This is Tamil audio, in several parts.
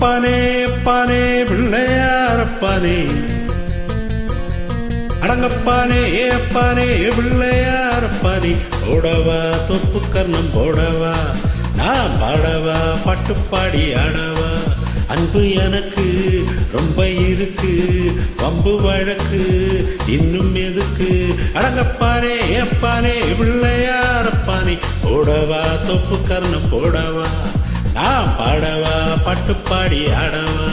அப்பானே அப்பானே பிள்ளையாரப்பானே, அடங்கப்பானே ஏப்பானே பிள்ளையாரப்பானே, போடவா தொப்பு கர்ணம் போடவா, நான் பாடவா பட்டுப்பாடி ஆடவா. அன்பு எனக்கு ரொம்ப இருக்கு, வம்பு வழக்கு இன்னும் எதுக்கு, அடங்கப்பானே ஏப்பானே பிள்ளையாரப்பானே, போடவா தொப்பு கர்ணம் போடவா, நான் பாடவா பட்டுப்பாடி ஆடவா.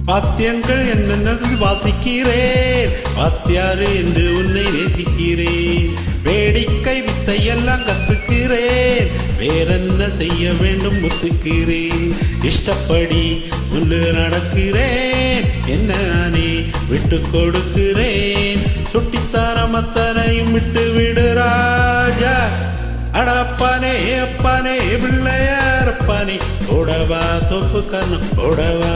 வாத்தியங்கள் என்னென்ன வாசிக்கிறேன், வாத்தியாரு என்று உன்னை நேசிக்கிறேன், வேடிக்கை வித்தை எல்லாம் கத்துக்கிறேன், வேறென்ன செய்ய வேண்டும் ஒத்துக்கிறேன், இஷ்டப்படி உள்ளு நடக்கிறேன், என்ன நானே விட்டு கொடுக்கிறேன், சுட்டித்தாரம் அத்தனையும் விட்டு விடு ராஜா. அடப்பானே அப்பானே பிள்ளையாரப்பானே, போடவா தொப்பு கர்ணம் போடவா.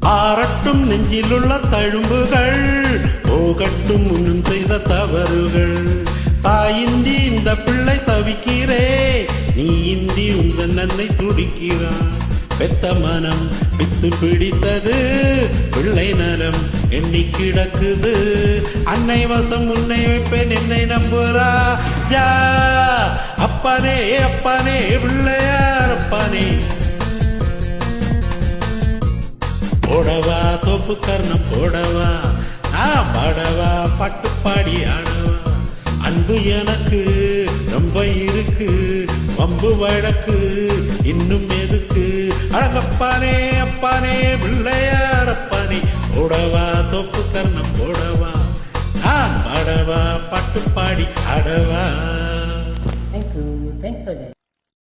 ஆரட்டும் நெஞ்சிலுள்ள தழும்புகள், போகட்டும் முன் செய்த தவறுகள், தாயின்றி இந்த பிள்ளை தவிக்கிறே, நீ இன்றி உந்தன் நன்னை துடிக்கிறான், பெத்த மனம் பித்து பிடித்தது, பிள்ளை நலம் எண்ணி கிடக்குது, அன்னை வசம் உன்னை வைப்பேன் என்னை நம்புறா ஜா. அப்பானே அப்பானே பிள்ளையாரப்பானே, போடவா தொப்பு கர்ணம் போடவா, நான் பாடவா பட்டுப்பாடி ஆடவா. அன்பு எனக்கு ரொம்ப இருக்கு, வம்பு வழக்கு இன்னும் எதுக்கு, அழகப்பானே அப்பானே பிள்ளையாரப்பானே, போடவா தொப்பு கர்ணம் போடவா, நான் பாடவா பட்டுப்பாடி ஆடவா.